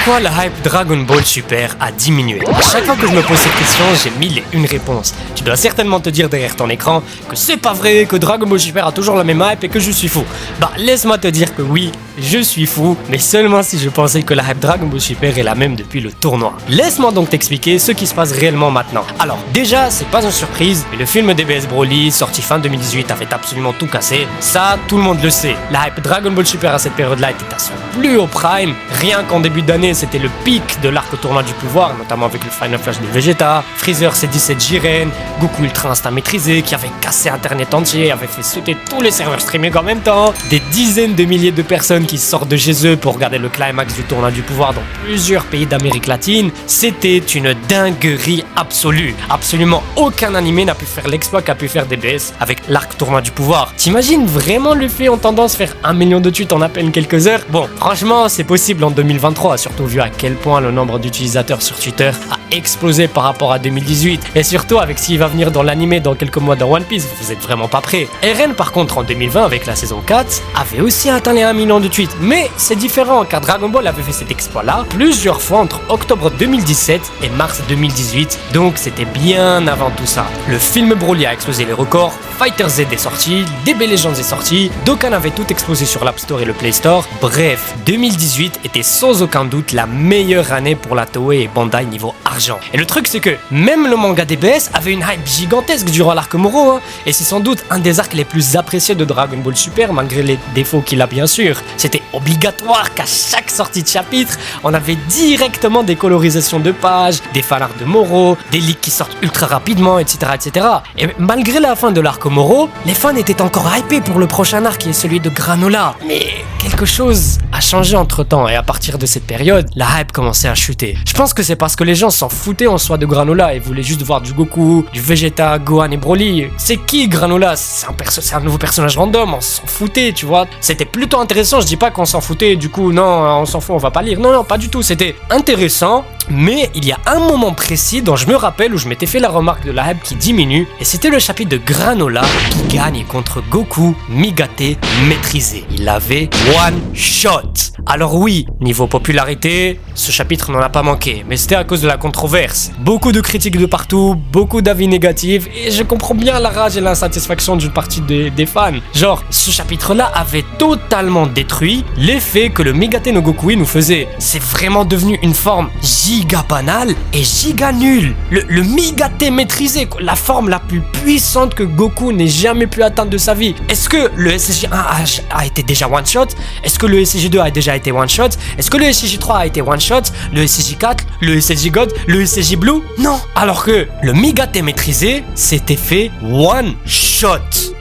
Pourquoi la hype Dragon Ball Super a diminué? À chaque fois que je me pose cette question, j'ai mille et une réponses. Tu dois certainement te dire derrière ton écran que c'est pas vrai, que Dragon Ball Super a toujours la même hype et que je suis fou. Bah laisse-moi te dire que oui, je suis fou, mais seulement si je pensais que la hype Dragon Ball Super est la même depuis le tournoi. Laisse-moi donc t'expliquer ce qui se passe réellement maintenant. Alors déjà, c'est pas une surprise, mais le film DBS Broly, sorti fin 2018, avait absolument tout cassé. Ça, tout le monde le sait. La hype Dragon Ball Super à cette période-là était à son plus haut prime. Rien qu'en début d'année, c'était le pic de l'arc au tournoi du pouvoir, notamment avec le Final Flash de Vegeta, Freezer C17 Jiren, Goku Ultra Instinct maîtrisé qui avait cassé internet entier, avait fait sauter tous les serveurs streaming en même temps, des dizaines de milliers de personnes qui sortent de chez eux pour regarder le climax du tournoi du pouvoir dans plusieurs pays d'Amérique latine. C'était une dinguerie absolue. Absolument aucun animé n'a pu faire l'exploit qu'a pu faire DBS avec l'arc tournoi du pouvoir. T'imagines vraiment Luffy en tendance faire 1 million de tweets en à peine quelques heures? Bon, franchement, c'est possible en 2023, surtout vu à quel point le nombre d'utilisateurs sur Twitter a explosé par rapport à 2018. Et surtout avec ce qui va venir dans l'animé dans quelques mois dans One Piece, vous êtes vraiment pas prêts. Eren par contre en 2020 avec la saison 4 avait aussi atteint les 1 million de tweets. Mais c'est différent car Dragon Ball avait fait cet exploit-là plusieurs fois entre octobre 2017 et mars 2018. Donc c'était bien avant tout ça. Le film Broly a explosé les records, Fighter Z est sorti, DB Legends est sorti, Dokkan avait tout explosé sur l'App Store et le Play Store. Bref, 2018 était sans aucun doute la meilleure année pour la Toei et Bandai niveau argent. Et le truc c'est que même le manga DBS avait une hype gigantesque durant l'arc Moro, et c'est sans doute un des arcs les plus appréciés de Dragon Ball Super malgré les défauts qu'il a bien sûr. C'était obligatoire qu'à chaque sortie de chapitre, on avait directement des colorisations de pages, des fanarts de Moro, des leaks qui sortent ultra rapidement, etc. etc. Et malgré la fin de l'arc Moro, les fans étaient encore hypés pour le prochain arc qui est celui de Granola. Mais quelque chose a changé entre temps et à partir de cette période, la hype commençait à chuter. Je pense que c'est parce que les gens s'en foutaient en soi de Granola et voulaient juste voir du Goku, du Vegeta, Gohan et Broly. C'est qui Granola? C'est un nouveau personnage random, on s'en foutait, tu vois. C'était plutôt intéressant, je dis pas qu'on s'en foutait, du coup non, on s'en fout, on va pas lire. Non, pas du tout, c'était intéressant. Mais il y a un moment précis dont je me rappelle où je m'étais fait la remarque de la hype qui diminue, et c'était le chapitre de Granola qui gagne contre Goku Migate maîtrisé. Il avait one shot. Alors oui, niveau popularité, ce chapitre n'en a pas manqué, mais c'était à cause de la controverse. Beaucoup de critiques de partout, beaucoup d'avis négatifs, et je comprends bien la rage et l'insatisfaction d'une partie des fans. Genre, ce chapitre-là avait totalement détruit l'effet que le Migate no Gokui nous faisait. C'est vraiment devenu une forme giga banale et giga nulle. Le Migate maîtrisé, la forme la plus puissante que Goku n'ait jamais pu atteindre de sa vie. Est-ce que le SSJ1 a été déjà one shot? Est-ce que le SSJ2 a déjà été one shot? Est-ce que le SSJ3 a été one shot? Le SSJ4, le SSJ God, le SSJ Blue? Non. Alors que le Migate maîtrisé s'était fait one shot.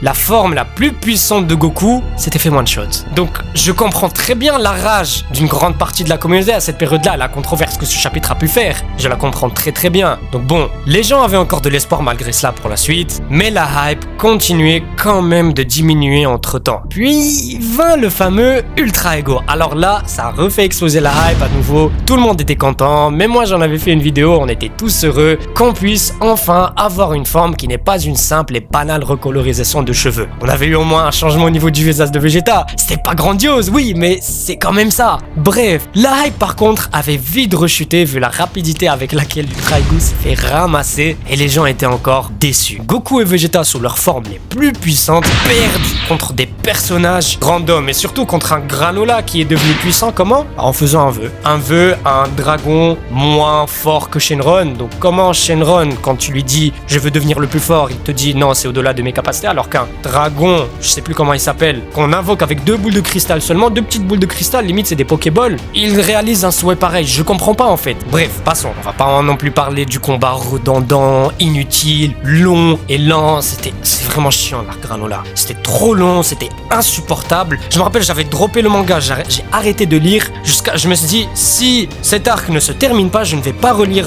La forme la plus puissante de Goku s'était fait one shot. Donc je comprends très bien la rage d'une grande partie de la communauté à cette période-là, la controverse que ce chapitre a pu faire. Je la comprends très très bien. Donc bon, les gens avaient encore de l'espoir malgré cela pour la suite, mais la hype continuait quand même de diminuer entre temps. Puis vint le fameux Ultra Ego. Alors là, ça a refait exploser la hype à nouveau. Tout le monde était content, même moi j'en avais fait une vidéo, on était tous heureux qu'on puisse enfin avoir une forme qui n'est pas une simple et banale recolorisation de cheveux. On avait eu au moins un changement au niveau du visage de Vegeta. C'était pas grandiose, oui, mais c'est quand même ça. Bref, la hype par contre avait vite rechuté vu la rapidité avec laquelle Ultra Ego s'est fait ramasser et les gens étaient encore déçus. Goku et Vegeta sous leurs formes les plus puissantes perdent contre des personnages random et surtout contre un Granola qui est devenu puissant comment? En faisant un vœu. Un vœu à un dragon moins fort que Shenron. Donc comment Shenron, quand tu lui dis je veux devenir le plus fort, il te dit non c'est au-delà de mes capacités, alors qu'un dragon, je sais plus comment il s'appelle, qu'on invoque avec 2 boules de cristal seulement, 2 petites boules de cristal, limite c'est des Pokéballs, il réalise un souhait pareil, je comprends pas en fait. Bref, passons, on va pas non plus parler du combat redondant, inutile, long et lent, c'est vraiment chiant l'arc Granola. C'était trop long, c'était insupportable. Je me rappelle, j'avais droppé le manga, j'ai arrêté de lire jusqu'à, je me suis dit si cet arc ne se termine pas, je ne vais pas relire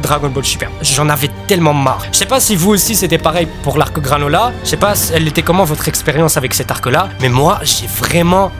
Dragon Ball Super. J'en avais tellement marre. Je sais pas si vous aussi c'était pareil pour l'arc Granola, je sais pas elle était comment votre expérience avec cet arc là, mais moi j'ai vraiment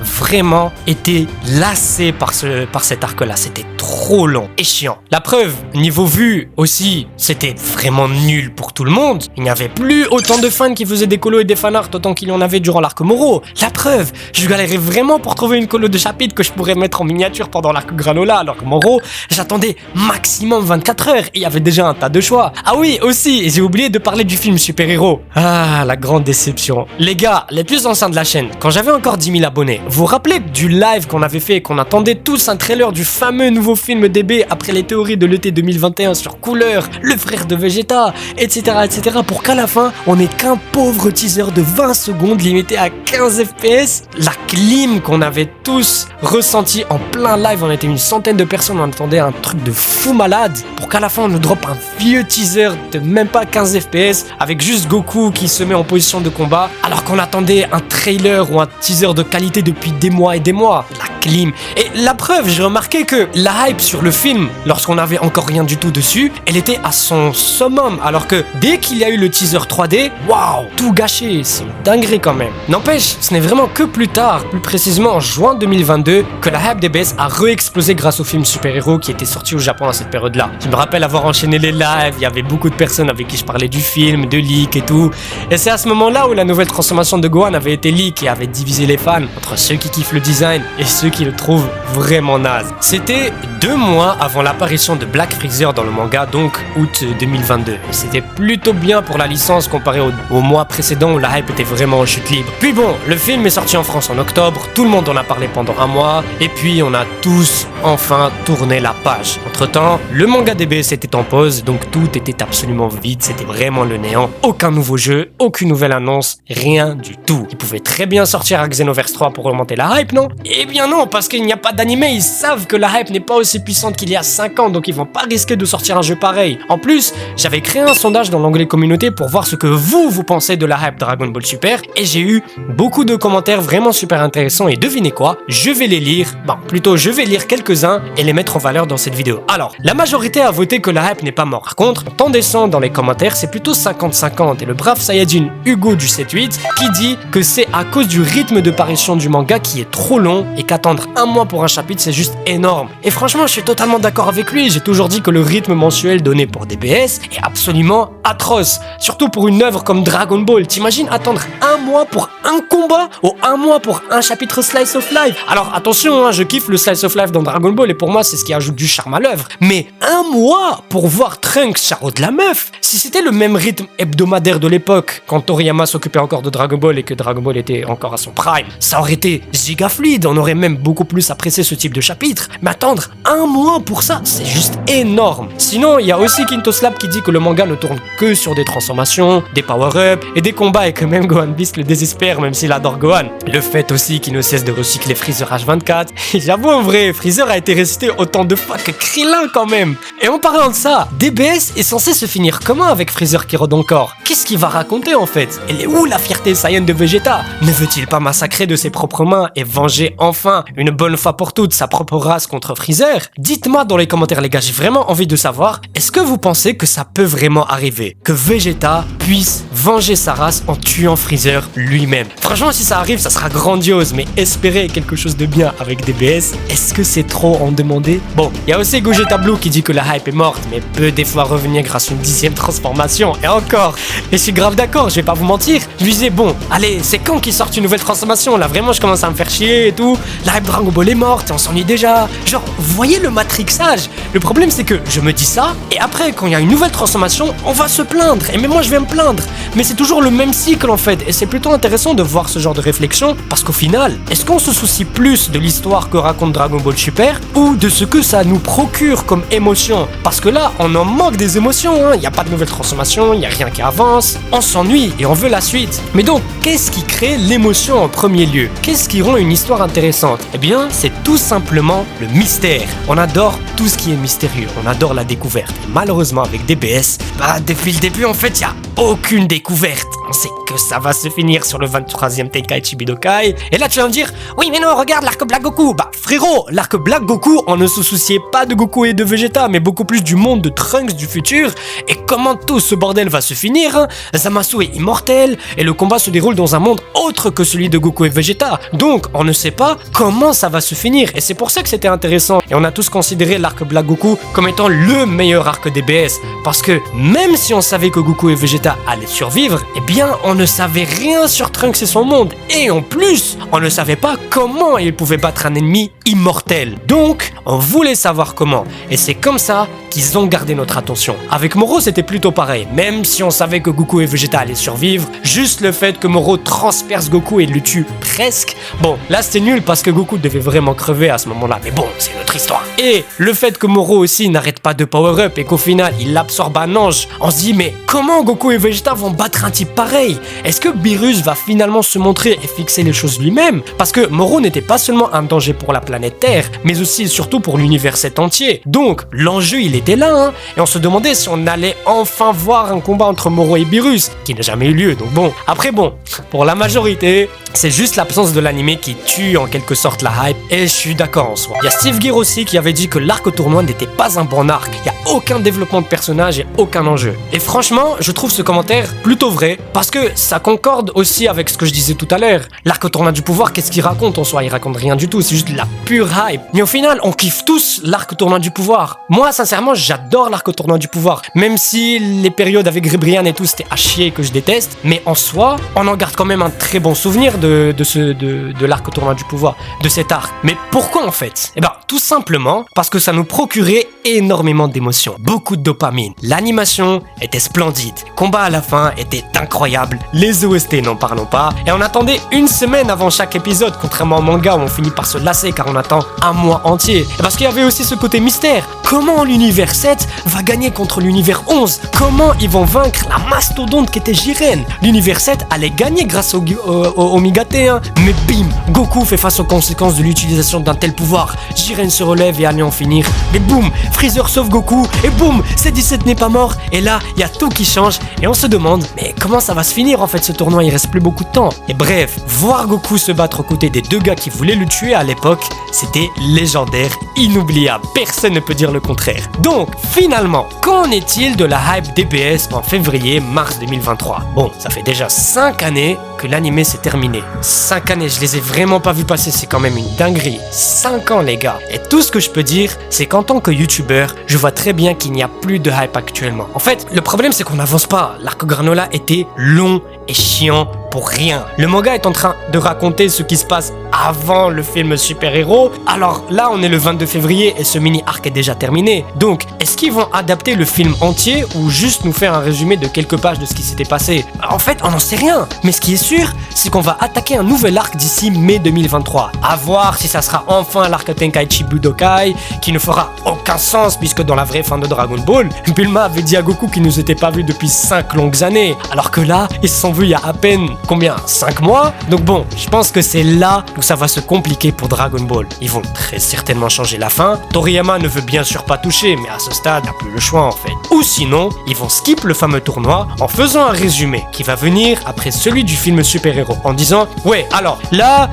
été lassé par cet arc là, c'était trop long et chiant. chiant. La preuve, niveau vue aussi, c'était vraiment nul pour tout le monde. Il n'y avait plus autant de fans qui faisaient des colos et des fanarts autant qu'il y en avait durant l'arc Moro. La preuve, je galérais vraiment pour trouver une colo de chapitre que je pourrais mettre en miniature pendant l'arc Granola, alors que Moro, j'attendais maximum 24 heures et il y avait déjà un tas de choix. Ah oui, aussi, j'ai oublié de parler du film super-héros. Ah, la grande déception. Les gars, les plus anciens de la chaîne, quand j'avais encore 10 000 abonnés, vous vous rappelez du live qu'on avait fait et qu'on attendait tous un trailer du fameux nouveau film DB après les théories de l'été 2021 sur Couleur, le frère de Vegeta, etc. pour qu'à la fin, on ait qu'un pauvre teaser de 20 secondes limité à 15 FPS. La clim qu'on avait tous ressenti en plein live, on était une centaine de personnes, on attendait un truc de fou malade pour qu'à la fin on nous drop un vieux teaser de même pas 15 FPS avec juste Goku qui se met en position de combat alors qu'on attendait un trailer ou un teaser de qualité depuis des mois et des mois. La clim. Et la preuve, j'ai remarqué que la hype sur le film, lorsqu'on avait encore rien du tout dessus, elle était à son summum alors que dès qu'il y a eu le teaser 3D, waouh, tout gâché, c'est une dinguerie quand même. N'empêche, ce n'est vraiment que plus tard, plus précisément en juin 2022, que la hype DBS a re-explosé grâce au film super-héros qui était sorti au Japon à cette période-là. Je me rappelle avoir enchaîné les lives, il y avait beaucoup de personnes avec qui je parlais du film, de leak et tout. Et c'est à ce moment-là où la nouvelle transformation de Gohan avait été leak et avait divisé les fans entre ceux qui kiffent le design et ceux qui le trouvent vraiment naze. C'était 2 mois avant l'apparition de Black Freezer dans le manga, donc août 2022. Et c'était plutôt bien pour la licence comparé au mois précédent où la hype était vraiment en chute libre. Puis bon, le film est sorti en France en octobre, tout le monde en a parlé pendant un mois, et puis on a tous enfin tourné la page. Entre temps, le manga DBS était en pause, donc tout était absolument vide, c'était vraiment le néant. Aucun nouveau jeu, aucune nouvelle annonce, rien du tout. Ils pouvaient très bien sortir à Xenoverse 3 pour remonter la hype, non? Eh bien non, parce qu'il n'y a pas d'anime, ils savent que la hype n'est pas aussi puissante qu'il y a 5 ans, donc ils vont pas risquer de sortir un jeu pareil. En plus, j'avais créé un sondage dans l'onglet communauté pour voir ce que vous pensez de la hype Dragon Ball Super, et j'ai eu beaucoup de commentaires vraiment super intéressants, et devinez quoi? Je vais les lire, plutôt je vais lire quelques-uns et les mettre en valeur dans cette vidéo. Alors, la majorité a voté que la hype n'est pas morte. Par contre, en descend dans les commentaires, c'est plutôt 50-50, et le brave Saiyajin Hugo du 7-8 qui dit que c'est à cause du rythme de parution du manga qui est trop long et qu'attendre un mois pour un chapitre c'est juste énorme. Et franchement, je suis totalement d'accord avec lui, j'ai toujours dit que le rythme mensuel donné pour DBS est absolument atroce. Surtout pour une œuvre comme Dragon Ball, t'imagines attendre un mois pour un combat ou un mois pour un chapitre Slice of Life? Alors attention, je kiffe le Slice of Life dans Dragon Ball et pour moi c'est ce qui ajoute du charme à l'œuvre. Mais un mois pour voir Trunks charo de la meuf? Si c'était le même rythme hebdomadaire de l'époque, quand Toriyama s'occupait encore de Dragon Ball et que Dragon Ball était encore à son prime, ça aurait été giga fluide, on aurait même beaucoup plus apprécié ce type de chapitre. Mais attendre un mois pour ça, c'est juste énorme. Sinon, il y a aussi Kintoslap qui dit que le manga ne tourne que sur des transformations, des power-ups et des combats et que même Gohan Beast le désespère même s'il adore Gohan. Le fait aussi qu'il ne cesse de recycler Freezer H24. J'avoue en vrai, Freezer a été ressuscité autant de fois que Krillin quand même. Et en parlant de ça, DBS est censé se finir comment avec Freezer qui rôde encore? Qu'est-ce qu'il va raconter en fait? Elle est où la fierté Saiyan de Vegeta? Ne veut-il pas massacrer de ses propres mains et venger enfin une bonne fois pour toutes sa propre race contre Freezer? Dites-moi dans les commentaires les gars, j'ai vraiment envie de savoir, est-ce que vous pensez que ça peut vraiment arriver? Que Vegeta puisse venger sa race en tuant Freezer lui-même? Franchement si ça arrive ça sera grandiose, mais espérer quelque chose de bien avec DBS, est-ce que c'est trop en demander? Bon, il y a aussi Gogeta Blue qui dit que la hype est morte, mais peut des fois revenir grâce à une 10e transformation, et encore. Et je suis grave d'accord, je vais pas vous mentir, je lui disais bon, allez, c'est quand qu'ils sortent une nouvelle transformation? Là vraiment je commence à me faire chier et tout, la hype Dragon Ball est morte et on s'ennuie déjà. Genre, vous voyez le matrixage? Le problème c'est que je me dis ça, et après quand il y a une nouvelle transformation, on va se plaindre, et même moi je vais me plaindre. Mais c'est toujours le même cycle en fait, et c'est plutôt intéressant de voir ce genre de réflexion, parce qu'au final, est-ce qu'on se soucie plus de l'histoire que raconte Dragon Ball Super, ou de ce que ça nous procure comme émotion? Parce que là, on en manque des émotions, hein. Il n'y a pas de nouvelle transformation, il n'y a rien qui avance, on s'ennuie et on veut la suite. Mais donc, qu'est-ce qui crée l'émotion en premier lieu? Qu'est-ce qui rend une histoire intéressante? Eh bien, c'est tout simplement le mystère. On adore tout ce qui est mystérieux, on adore la découverte. Et malheureusement, avec DBS, depuis le début, en fait, il y a aucune découverte. On sait que ça va se finir sur le 23e Tenkaichi Budokai. Et là tu vas me dire, oui mais non, regarde l'arc Black Goku. Bah frérot, l'arc Black Goku, on ne se souciait pas de Goku et de Vegeta, mais beaucoup plus du monde de Trunks du futur. Et comment tout ce bordel va se finir, hein? Zamasu est immortel et le combat se déroule dans un monde autre que celui de Goku et Vegeta. Donc on ne sait pas comment ça va se finir. Et c'est pour ça que c'était intéressant. Et on a tous considéré l'arc Black Goku comme étant le meilleur arc DBS. Parce que même si on savait que Goku et Vegeta allaient survivre, eh bien on ne savait rien sur Trunks et son monde. Et en plus, on ne savait pas comment ils pouvaient battre un ennemi immortel. Donc, on voulait savoir comment. Et c'est comme ça qu'ils ont gardé notre attention. Avec Moro, c'était plutôt pareil. Même si on savait que Goku et Vegeta allaient survivre, juste le fait que Moro transperce Goku et le tue presque. Bon, là c'était nul parce que Goku devait vraiment crever à ce moment-là. Mais bon, c'est notre histoire. Et le fait que Moro aussi n'arrête pas de power-up et qu'au final, il absorbe un ange. On se dit, mais comment Goku et Vegeta vont battre un type pareil? Est-ce que Beerus va finalement se montrer et fixer les choses lui-même? Parce que Moro n'était pas seulement un danger pour la planète Terre, mais aussi et surtout pour l'univers 7 entier. Donc, l'enjeu, il était là, hein. Et on se demandait si on allait enfin voir un combat entre Moro et Beerus, qui n'a jamais eu lieu. Donc bon, après bon, pour la majorité, c'est juste l'absence de l'anime qui tue en quelque sorte la hype, et je suis d'accord en soi. Il y a Steve Gear aussi qui avait dit que l'arc tournoi n'était pas un bon arc. Il n'y a aucun développement de personnage et aucun enjeu. Et franchement, je trouve ce commentaire plutôt vrai, parce que ça concorde aussi avec ce que je disais tout à l'heure. L'arc tournoi du pouvoir, qu'est-ce qu'il raconte en soi? Il raconte rien du tout, c'est juste de la pure hype. Mais au final, on kiffe tous l'arc tournoi du pouvoir. Moi, sincèrement, j'adore l'arc tournoi du pouvoir, même si les périodes avec Ribrian et tout, c'était à chier que je déteste. Mais en soi, on en garde quand même un très bon souvenir de l'arc tournoi du pouvoir, de cet arc. Mais pourquoi en fait? Eh ben, tout simplement parce que ça nous procurait énormément d'émotions, beaucoup de dopamine. L'animation était splendide, le combat à la fin était incroyable, les OST n'en parlons pas, et on attendait une semaine avant chaque épisode, contrairement au manga où on finit par se lasser car on attend un mois entier. Et parce qu'il y avait aussi ce côté mystère. Comment l'univers 7 va gagner contre l'univers 11? Comment ils vont vaincre la mastodonte qu'était Jiren? L'univers 7 allait gagner grâce au Migate, hein. Mais bim, Goku fait face aux conséquences de l'utilisation d'un tel pouvoir. Jiren se relève et allait en finir. Mais boum, Freezer sauve Goku, et boum, C17 n'est pas mort. Et là, il y a tout qui change, et on se demande, mais comment ça va se finir en fait ce tournoi? Il reste plus beaucoup de temps. Et bref, voir Goku se battre aux côtés des deux gars qui voulaient le tuer à l'époque, c'était légendaire, inoubliable. Personne ne peut dire le contraire. Donc, finalement, qu'en est-il de la hype DBS en février-mars 2023? Bon, ça fait déjà 5 années que l'anime s'est terminé. 5 années, je les ai vraiment pas vus passer, c'est quand même une dinguerie. 5 ans les gars. Et tout ce que je peux dire, c'est qu'en tant que youtubeur, je vois très bien qu'il n'y a plus de hype actuellement. En fait, le problème c'est qu'on n'avance pas. L'arc Granola était long et chiant pour rien. Le manga est en train de raconter ce qui se passe avant le film super-héros. Alors là, on est le 22 février et ce mini-arc est déjà terminé. Donc, est-ce qu'ils vont adapter le film entier ou juste nous faire un résumé de quelques pages de ce qui s'était passé? En fait, on n'en sait rien. Mais ce qui est sûr, c'est qu'on va attaquer un nouvel arc d'ici mai 2023. À voir si ça sera enfin l'arc Tenkaichi Budokai, qui ne fera aucun sens puisque dans la vraie fin de Dragon Ball, Bulma avait dit à Goku qu'il ne s'était pas vu depuis 5 longues années. Alors que là, ils se sont vus il y a à peine, combien? 5 mois? Donc bon, je pense que c'est là où ça va se compliquer pour Dragon Ball. Ils vont très certainement changer la fin. Toriyama ne veut bien sûr pas toucher, mais à ce stade, il n'a plus le choix en fait. Ou sinon, ils vont skip le fameux tournoi en faisant un résumé qui va venir après celui du film super-héros, en disant ouais, alors là,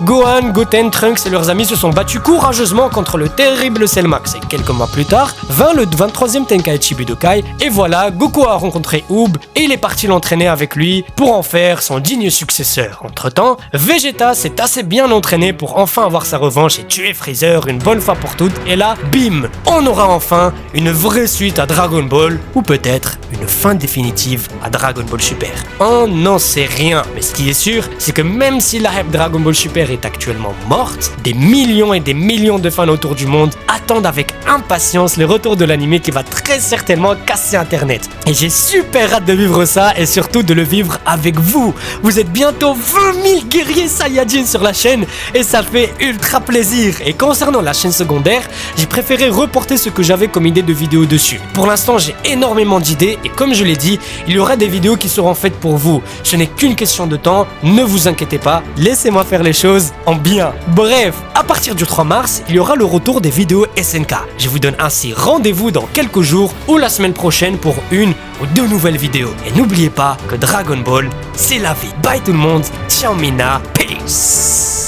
Gohan, Goten, Trunks et leurs amis se sont battus courageusement contre le terrible Cellmax. Et quelques mois plus tard, vint le 23e Tenkaichi Budokai, et voilà, Goku a rencontré Oob et il est parti l'entraîner avec lui pour en faire son digne successeur. Entre-temps, Vegeta s'est assez bien entraîné pour enfin avoir sa revanche et tuer Freezer une bonne fois pour toutes, et là, bim, on aura enfin une vraie suite à Dragon Ball, ou peut-être une fin définitive à Dragon Ball Super. On n'en sait rien, mais ce qui est sûr, c'est que même si la hype Dragon Ball Super est actuellement morte, des millions et des millions de fans autour du monde attendent avec impatience le retour de l'anime qui va très certainement casser internet. Et j'ai super hâte de vivre ça et surtout de le vivre avec vous. vous. Vous êtes bientôt 20 000 guerriers Saiyajin sur la chaîne et ça fait ultra plaisir. Et concernant la chaîne secondaire, j'ai préféré reporter ce que j'avais comme idée de vidéo dessus. Pour l'instant, j'ai énormément d'idées et comme je l'ai dit, il y aura des vidéos qui seront faites pour vous. Ce n'est qu'une question de temps, ne vous inquiétez pas, laissez-moi faire les choses en bien. Bref, à partir du 3 mars, il y aura le retour des vidéos SNK. Je vous donne ainsi rendez-vous dans quelques jours ou la semaine prochaine pour une ou deux nouvelles vidéos. Et n'oubliez pas que Dragon Ball, c'est la vie. Bye tout le monde, ciao Mina, peace.